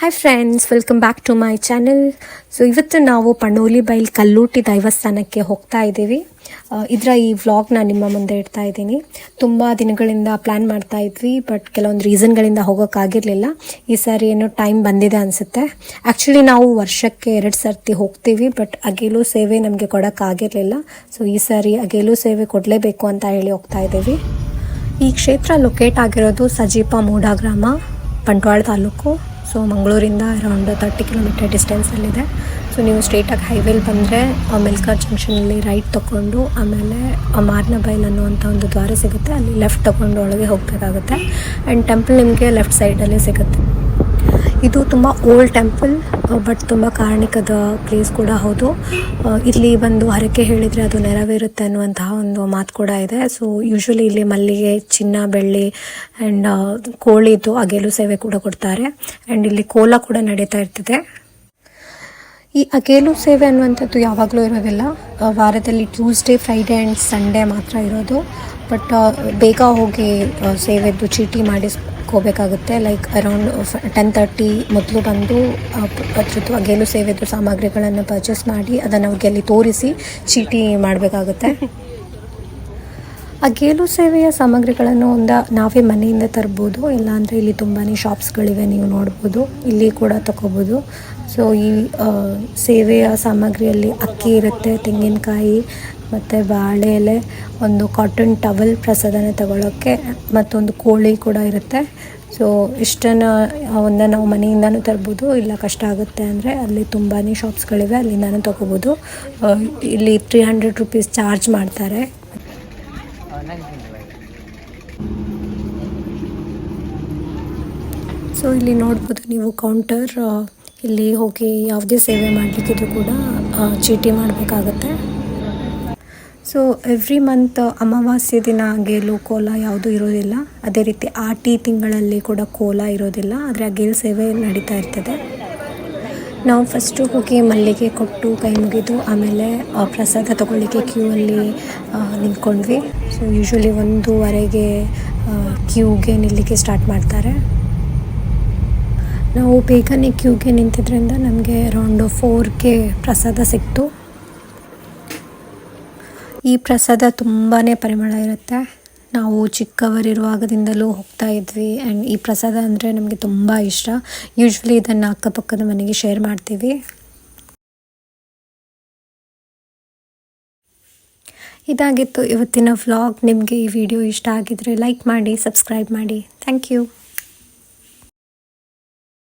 Hi friends, welcome back to my channel. So ಇವತ್ತು ನಾವು ಪಣೋಲಿ ಬೈಲ್ ಕಲ್ಲೂಟಿ ದೈವಸ್ಥಾನಕ್ಕೆ ಹೋಗ್ತಾ ಇದ್ದೀವಿ. ಇದರ ಈ ವ್ಲಾಗ್ನ ನಿಮ್ಮ ಮುಂದೆ ಇಡ್ತಾ ಇದ್ದೀನಿ. ತುಂಬ ದಿನಗಳಿಂದ ಪ್ಲ್ಯಾನ್ ಮಾಡ್ತಾ ಇದ್ವಿ, ಬಟ್ ಕೆಲವೊಂದು ರೀಸನ್ಗಳಿಂದ ಹೋಗೋಕ್ಕಾಗಿರಲಿಲ್ಲ. ಈ ಸಾರಿ ಏನೋ ಟೈಮ್ ಬಂದಿದೆ ಅನಿಸುತ್ತೆ. ಆ್ಯಕ್ಚುಲಿ ನಾವು ವರ್ಷಕ್ಕೆ 2 ಸರ್ತಿ ಹೋಗ್ತೀವಿ, ಬಟ್ ಅಗೇಲು ಸೇವೆ ನಮಗೆ ಕೊಡೋಕ್ಕಾಗಿರಲಿಲ್ಲ. ಸೊ ಈ ಸಾರಿ ಅಗೇಲು ಸೇವೆ ಕೊಡಲೇಬೇಕು ಅಂತ ಹೇಳಿ ಹೋಗ್ತಾ ಇದ್ದೀವಿ. ಈ ಕ್ಷೇತ್ರ ಲೊಕೇಟ್ ಆಗಿರೋದು ಸಜೀಪ ಮೂಢ ಗ್ರಾಮ, ಬಂಟ್ವಾಳ ತಾಲೂಕು. ಸೊ ಮಂಗಳೂರಿಂದ ಅರೌಂಡ್ 30 ಕಿಲೋಮೀಟರ್ ಡಿಸ್ಟೆನ್ಸಲ್ಲಿದೆ. ಸೊ ನೀವು ಸ್ಟ್ರೇಟಾಗಿ ಹೈವೇಲಿ ಬಂದರೆ ಮಿಲ್ಕಾ ಜಂಕ್ಷನಲ್ಲಿ ರೈಟ್ ತೊಗೊಂಡು ಆಮೇಲೆ ಮಾರ್ನಬೈಲ್ ಅನ್ನುವಂಥ ಒಂದು ದ್ವಾರ ಸಿಗುತ್ತೆ, ಅಲ್ಲಿ ಲೆಫ್ಟ್ ತೊಗೊಂಡು ಒಳಗೆ ಹೋಗಬೇಕಾಗುತ್ತೆ. ಆ್ಯಂಡ್ ಟೆಂಪಲ್ ನಿಮಗೆ ಲೆಫ್ಟ್ ಸೈಡಲ್ಲೇ ಸಿಗುತ್ತೆ. ಇದು ತುಂಬ ಓಲ್ಡ್ ಟೆಂಪಲ್, ಬಟ್ ತುಂಬ ಕಾರಣಿಕದ ಪ್ಲೇಸ್ ಕೂಡ ಹೌದು. ಇಲ್ಲಿ ಬಂದು ಹರಕೆ ಹೇಳಿದರೆ ಅದು ನೆರವೇರುತ್ತೆ ಅನ್ನುವಂತಹ ಒಂದು ಮಾತು ಕೂಡ ಇದೆ. ಸೊ ಯೂಶ್ವಲಿ ಇಲ್ಲಿ ಮಲ್ಲಿಗೆ, ಚಿನ್ನ, ಬೆಳ್ಳಿ ಆ್ಯಂಡ್ ಕೋಳಿದು ಅಗೇಲು ಸೇವೆ ಕೂಡ ಕೊಡ್ತಾರೆ. ಆ್ಯಂಡ್ ಇಲ್ಲಿ ಕೋಲ ಕೂಡ ನಡೀತಾ ಇರ್ತದೆ. ಈ ಅಗೇಲು ಸೇವೆ ಅನ್ನುವಂಥದ್ದು ಯಾವಾಗಲೂ ಇರೋದಿಲ್ಲ. ವಾರದಲ್ಲಿ ಟ್ಯೂಸ್ಡೇ, ಫ್ರೈಡೇ ಆ್ಯಂಡ್ ಸಂಡೇ ಮಾತ್ರ ಇರೋದು. ಬಟ್ ಬೇಗ ಹೋಗಿ ಸೇವೆದ್ದು ಚೀಟಿ ಮಾಡಿಸ್ಕೋಬೇಕಾಗುತ್ತೆ. ಲೈಕ್ ಅರೌಂಡ್ 10:30 ಮೊದಲು ಬಂದು ಅದ್ರದ್ದು ಅಗೇಲು ಸೇವೆದ್ದು ಸಾಮಗ್ರಿಗಳನ್ನು ಪರ್ಚೇಸ್ ಮಾಡಿ ಅದನ್ನು ಅವ್ರಿಗೆ ಅಲ್ಲಿ ತೋರಿಸಿ ಚೀಟಿ ಮಾಡಬೇಕಾಗುತ್ತೆ. ಅಗೇಲು ಸೇವೆಯ ಸಾಮಗ್ರಿಗಳನ್ನು ನಾವೇ ಮನೆಯಿಂದ ತರ್ಬೋದು, ಇಲ್ಲಾಂದರೆ ಇಲ್ಲಿ ತುಂಬಾ ಶಾಪ್ಸ್ಗಳಿವೆ, ನೀವು ನೋಡ್ಬೋದು, ಇಲ್ಲಿ ಕೂಡ ತಗೋಬೋದು. ಸೊ ಈ ಸೇವೆಯ ಸಾಮಗ್ರಿಯಲ್ಲಿ ಅಕ್ಕಿ ಇರುತ್ತೆ, ತೆಂಗಿನಕಾಯಿ ಮತ್ತು ಬಾಳೆ ಎಲೆ, ಒಂದು ಕಾಟನ್ ಟವಲ್ ಪ್ರಸಾದನ ತಗೊಳ್ಳೋಕ್ಕೆ, ಮತ್ತೊಂದು ಕೋಳಿ ಕೂಡ ಇರುತ್ತೆ. ಸೊ ಇಷ್ಟನ್ನು ನಾವು ಮನೆಯಿಂದನೂ ತರ್ಬೋದು, ಇಲ್ಲ ಕಷ್ಟ ಆಗುತ್ತೆ ಅಂದರೆ ಅಲ್ಲಿ ತುಂಬಾ ಶಾಪ್ಸ್ಗಳಿವೆ, ಅಲ್ಲಿಂದನೂ ತೊಗೋಬೋದು. ಇಲ್ಲಿ 300 ರೂಪೀಸ್ ಚಾರ್ಜ್ ಮಾಡ್ತಾರೆ. ಸೊ ಇಲ್ಲಿ ನೋಡ್ಬೋದು ನೀವು ಕೌಂಟರ್, ಇಲ್ಲಿ ಹೋಗಿ ಯಾವುದೇ ಸೇವೆ ಮಾಡಲಿಕ್ಕಿದ್ರೂ ಕೂಡ ಚೀಟಿ ಮಾಡಬೇಕಾಗತ್ತೆ. ಸೊ ಎವ್ರಿ ಮಂತ್ ಅಮಾವಾಸ್ಯೆ ದಿನ ಅಗೇಲು ಕೋಲ ಯಾವುದೂ ಇರೋದಿಲ್ಲ. ಅದೇ ರೀತಿ ಆಟಿ ತಿಂಗಳಲ್ಲಿ ಕೂಡ ಕೋಲ ಇರೋದಿಲ್ಲ, ಆದರೆ ಅಗೇಲು ಸೇವೆ ನಡೀತಾ ಇರ್ತದೆ. ನಾವು ಫಸ್ಟು ಹೋಗಿ ಮಲ್ಲಿಗೆ ಕೊಟ್ಟು ಕೈ ಮುಗಿದು ಆಮೇಲೆ ಪ್ರಸಾದ ತೊಗೊಳ್ಳಿಕ್ಕೆ ಕ್ಯೂ ಅಲ್ಲಿ ನಿಂತ್ಕೊಂಡ್ವಿ. ಸೊ ಯೂಶ್ವಲಿ 1:30ಗೆ ಕ್ಯೂಗೆ ನಿಲ್ಲಲಿಕ್ಕೆ ಸ್ಟಾರ್ಟ್ ಮಾಡ್ತಾರೆ. ನಾವು ಬೇಗನೆ ಕ್ಯೂಗೆ ನಿಂತಿದ್ದರಿಂದ ನಮಗೆ ಅರೌಂಡ್ 4ಗೆ ಪ್ರಸಾದ ಸಿಕ್ತು. ಈ ಪ್ರಸಾದ ತುಂಬಾ ಪರಿಮಳ ಇರುತ್ತೆ. ನಾವು ಚಿಕ್ಕವರಿರುವಾಗದಿಂದಲೂ ಹೋಗ್ತಾ ಇದ್ವಿ. ಆ್ಯಂಡ್ ಈ ಪ್ರಸಾದ ಅಂದರೆ ನಮಗೆ ತುಂಬ ಇಷ್ಟ. ಯೂಶ್ವಲಿ ಇದನ್ನು ಅಕ್ಕಪಕ್ಕದ ಮನೆಗೆ ಶೇರ್ ಮಾಡ್ತೀವಿ. ಇದಾಗಿತ್ತು ಇವತ್ತಿನ ವ್ಲಾಗ್. ನಿಮಗೆ ಈ ವಿಡಿಯೋ ಇಷ್ಟ ಆಗಿದರೆ ಲೈಕ್ ಮಾಡಿ, ಸಬ್ಸ್ಕ್ರೈಬ್ ಮಾಡಿ. Thank you.